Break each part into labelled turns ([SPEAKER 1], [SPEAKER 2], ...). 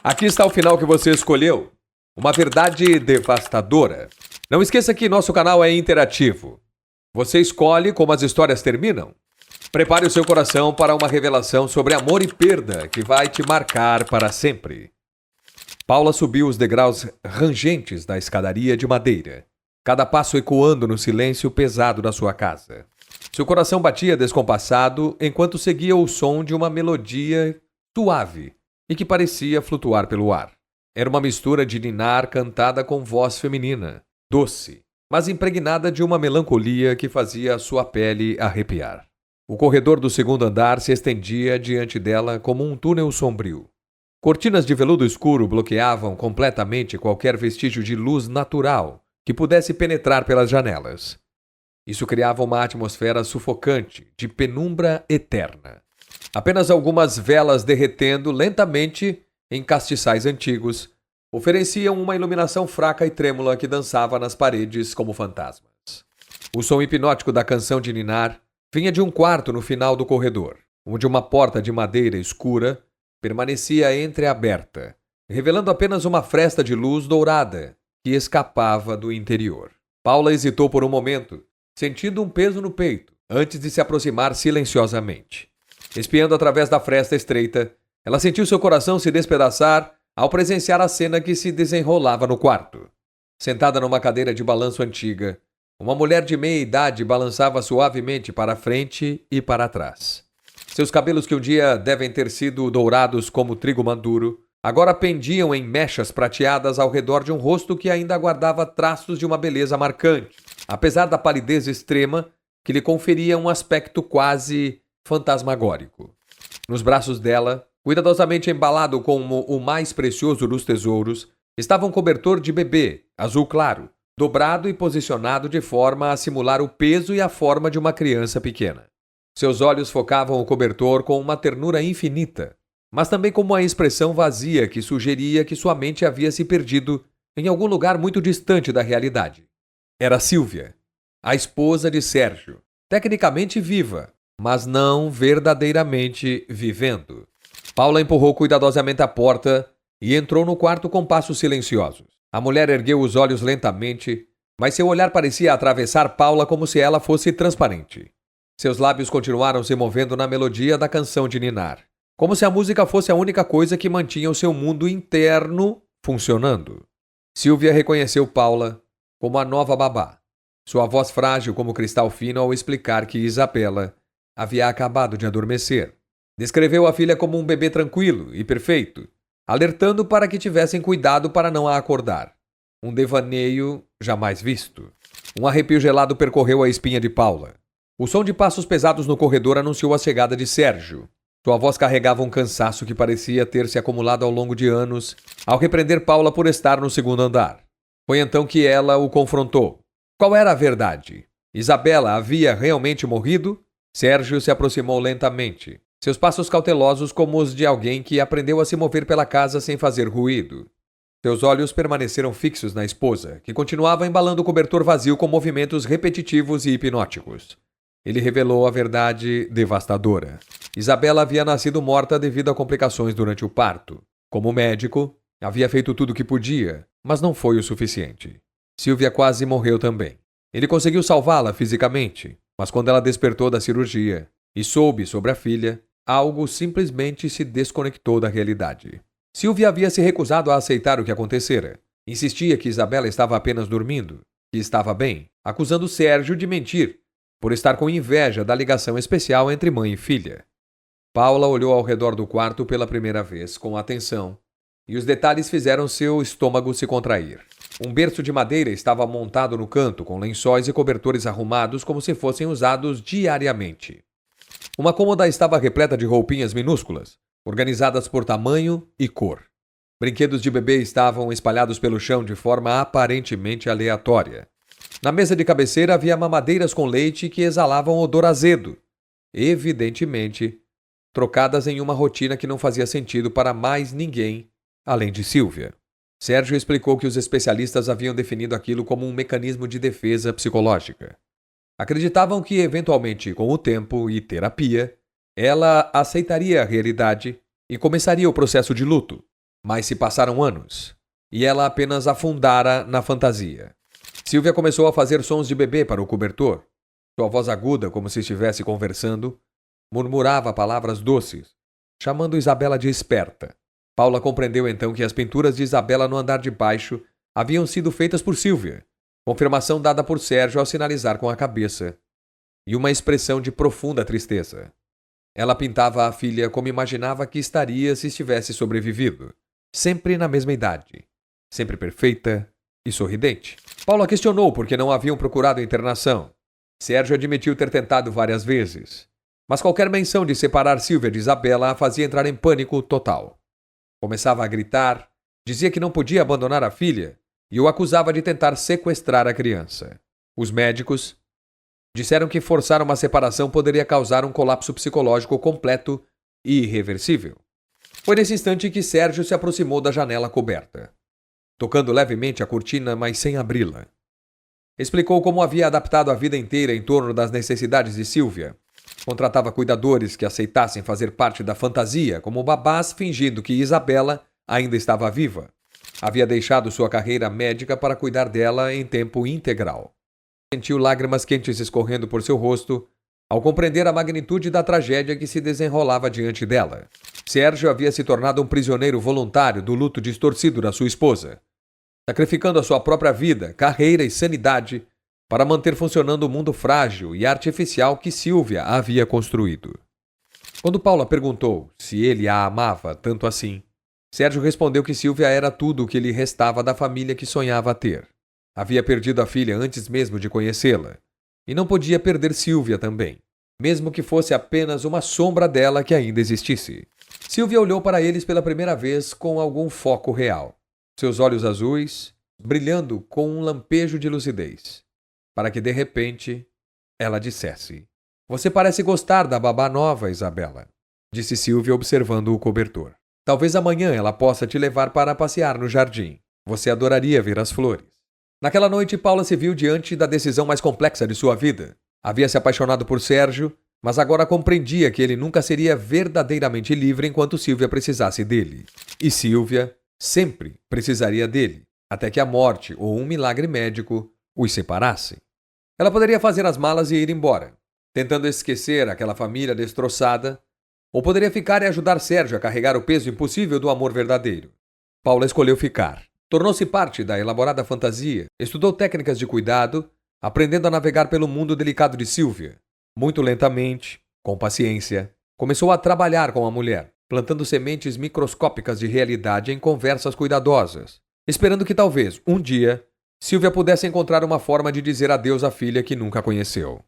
[SPEAKER 1] Aqui está o final que você escolheu. Uma verdade devastadora. Não esqueça que nosso canal é interativo. Você escolhe como as histórias terminam. Prepare o seu coração para uma revelação sobre amor e perda que vai te marcar para sempre. Paula subiu os degraus rangentes da escadaria de madeira, cada passo ecoando no silêncio pesado da sua casa. Seu coração batia descompassado enquanto seguia o som de uma melodia suave e que parecia flutuar pelo ar. Era uma mistura de ninar cantada com voz feminina, doce, mas impregnada de uma melancolia que fazia a sua pele arrepiar. O corredor do segundo andar se estendia diante dela como um túnel sombrio. Cortinas de veludo escuro bloqueavam completamente qualquer vestígio de luz natural que pudesse penetrar pelas janelas. Isso criava uma atmosfera sufocante, de penumbra eterna. Apenas algumas velas derretendo lentamente em castiçais antigos ofereciam uma iluminação fraca e trêmula que dançava nas paredes como fantasmas. O som hipnótico da canção de ninar vinha de um quarto no final do corredor, onde uma porta de madeira escura permanecia entreaberta, revelando apenas uma fresta de luz dourada que escapava do interior. Paula hesitou por um momento, sentindo um peso no peito, antes de se aproximar silenciosamente. Espiando através da fresta estreita, ela sentiu seu coração se despedaçar ao presenciar a cena que se desenrolava no quarto. Sentada numa cadeira de balanço antiga, uma mulher de meia idade balançava suavemente para frente e para trás. Seus cabelos, que um dia devem ter sido dourados como trigo maduro, agora pendiam em mechas prateadas ao redor de um rosto que ainda guardava traços de uma beleza marcante, apesar da palidez extrema que lhe conferia um aspecto quase fantasmagórico. Nos braços dela, cuidadosamente embalado como o mais precioso dos tesouros, estava um cobertor de bebê, azul claro, dobrado e posicionado de forma a simular o peso e a forma de uma criança pequena. Seus olhos focavam o cobertor com uma ternura infinita, mas também com uma expressão vazia que sugeria que sua mente havia se perdido em algum lugar muito distante da realidade. Era Sílvia, a esposa de Sérgio, tecnicamente viva, mas não verdadeiramente vivendo. Paula empurrou cuidadosamente a porta e entrou no quarto com passos silenciosos. A mulher ergueu os olhos lentamente, mas seu olhar parecia atravessar Paula como se ela fosse transparente. Seus lábios continuaram se movendo na melodia da canção de ninar, como se a música fosse a única coisa que mantinha o seu mundo interno funcionando. Sílvia reconheceu Paula como a nova babá, sua voz frágil como cristal fino ao explicar que Isabela havia acabado de adormecer. Descreveu a filha como um bebê tranquilo e perfeito, alertando para que tivessem cuidado para não a acordar. Um devaneio jamais visto. Um arrepio gelado percorreu a espinha de Paula. O som de passos pesados no corredor anunciou a chegada de Sérgio. Sua voz carregava um cansaço que parecia ter se acumulado ao longo de anos, ao repreender Paula por estar no segundo andar. Foi então que ela o confrontou. Qual era a verdade? Isabela havia realmente morrido? Sérgio se aproximou lentamente, seus passos cautelosos como os de alguém que aprendeu a se mover pela casa sem fazer ruído. Seus olhos permaneceram fixos na esposa, que continuava embalando o cobertor vazio com movimentos repetitivos e hipnóticos. Ele revelou a verdade devastadora. Isabela havia nascido morta devido a complicações durante o parto. Como médico, havia feito tudo o que podia, mas não foi o suficiente. Sílvia quase morreu também. Ele conseguiu salvá-la fisicamente, mas quando ela despertou da cirurgia e soube sobre a filha, algo simplesmente se desconectou da realidade. Sílvia havia se recusado a aceitar o que acontecera. Insistia que Isabela estava apenas dormindo, que estava bem, acusando Sérgio de mentir, por estar com inveja da ligação especial entre mãe e filha. Paula olhou ao redor do quarto pela primeira vez, com atenção, e os detalhes fizeram seu estômago se contrair. Um berço de madeira estava montado no canto, com lençóis e cobertores arrumados como se fossem usados diariamente. Uma cômoda estava repleta de roupinhas minúsculas, organizadas por tamanho e cor. Brinquedos de bebê estavam espalhados pelo chão de forma aparentemente aleatória. Na mesa de cabeceira havia mamadeiras com leite que exalavam odor azedo, evidentemente trocadas em uma rotina que não fazia sentido para mais ninguém além de Sílvia. Sérgio explicou que os especialistas haviam definido aquilo como um mecanismo de defesa psicológica. Acreditavam que, eventualmente, com o tempo e terapia, ela aceitaria a realidade e começaria o processo de luto. Mas se passaram anos, e ela apenas afundara na fantasia. Sílvia começou a fazer sons de bebê para o cobertor. Sua voz aguda, como se estivesse conversando, murmurava palavras doces, chamando Isabela de esperta. Paula compreendeu então que as pinturas de Isabela no andar de baixo haviam sido feitas por Sílvia, confirmação dada por Sérgio ao sinalizar com a cabeça, e uma expressão de profunda tristeza. Ela pintava a filha como imaginava que estaria se estivesse sobrevivido, sempre na mesma idade, sempre perfeita e sorridente. Paula questionou por que não haviam procurado internação. Sérgio admitiu ter tentado várias vezes, mas qualquer menção de separar Sílvia de Isabela a fazia entrar em pânico total. Começava a gritar, dizia que não podia abandonar a filha e o acusava de tentar sequestrar a criança. Os médicos disseram que forçar uma separação poderia causar um colapso psicológico completo e irreversível. Foi nesse instante que Sérgio se aproximou da janela coberta, tocando levemente a cortina, mas sem abri-la. Explicou como havia adaptado a vida inteira em torno das necessidades de Sílvia. Contratava cuidadores que aceitassem fazer parte da fantasia, como babás, fingindo que Isabela ainda estava viva. Havia deixado sua carreira médica para cuidar dela em tempo integral. Sentiu lágrimas quentes escorrendo por seu rosto ao compreender a magnitude da tragédia que se desenrolava diante dela. Sérgio havia se tornado um prisioneiro voluntário do luto distorcido da sua esposa, sacrificando a sua própria vida, carreira e sanidade para manter funcionando o mundo frágil e artificial que Sílvia havia construído. Quando Paula perguntou se ele a amava tanto assim, Sérgio respondeu que Sílvia era tudo o que lhe restava da família que sonhava ter. Havia perdido a filha antes mesmo de conhecê-la, e não podia perder Sílvia também, mesmo que fosse apenas uma sombra dela que ainda existisse. Sílvia olhou para eles pela primeira vez com algum foco real, seus olhos azuis brilhando com um lampejo de lucidez, para que de repente ela dissesse: "Você parece gostar da babá nova, Isabela", disse Sílvia observando o cobertor. "Talvez amanhã ela possa te levar para passear no jardim. Você adoraria ver as flores." Naquela noite, Paula se viu diante da decisão mais complexa de sua vida. Havia se apaixonado por Sérgio, mas agora compreendia que ele nunca seria verdadeiramente livre enquanto Sílvia precisasse dele. E Sílvia sempre precisaria dele, até que a morte ou um milagre médico os separassem. Ela poderia fazer as malas e ir embora, tentando esquecer aquela família destroçada, ou poderia ficar e ajudar Sérgio a carregar o peso impossível do amor verdadeiro. Paula escolheu ficar. Tornou-se parte da elaborada fantasia, estudou técnicas de cuidado, aprendendo a navegar pelo mundo delicado de Sílvia. Muito lentamente, com paciência, começou a trabalhar com a mulher, plantando sementes microscópicas de realidade em conversas cuidadosas, esperando que talvez, um dia, Sílvia pudesse encontrar uma forma de dizer adeus à filha que nunca conheceu.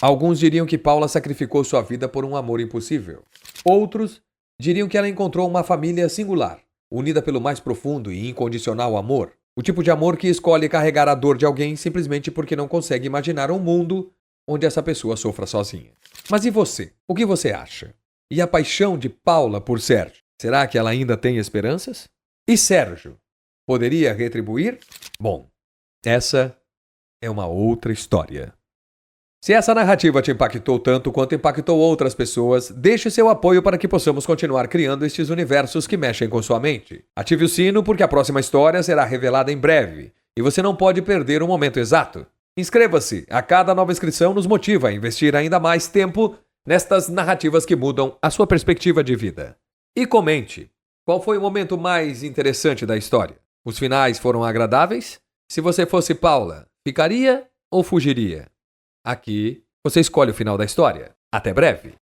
[SPEAKER 1] Alguns diriam que Paula sacrificou sua vida por um amor impossível. Outros diriam que ela encontrou uma família singular, unida pelo mais profundo e incondicional amor. O tipo de amor que escolhe carregar a dor de alguém simplesmente porque não consegue imaginar um mundo onde essa pessoa sofra sozinha. Mas e você? O que você acha? E a paixão de Paula por Sérgio? Será que ela ainda tem esperanças? E Sérgio? Poderia retribuir? Bom, essa é uma outra história. Se essa narrativa te impactou tanto quanto impactou outras pessoas, deixe seu apoio para que possamos continuar criando estes universos que mexem com sua mente. Ative o sino porque a próxima história será revelada em breve e você não pode perder o momento exato. Inscreva-se, a cada nova inscrição nos motiva a investir ainda mais tempo nestas narrativas que mudam a sua perspectiva de vida. E comente, qual foi o momento mais interessante da história? Os finais foram agradáveis? Se você fosse Paula, ficaria ou fugiria? Aqui, você escolhe o final da história. Até breve!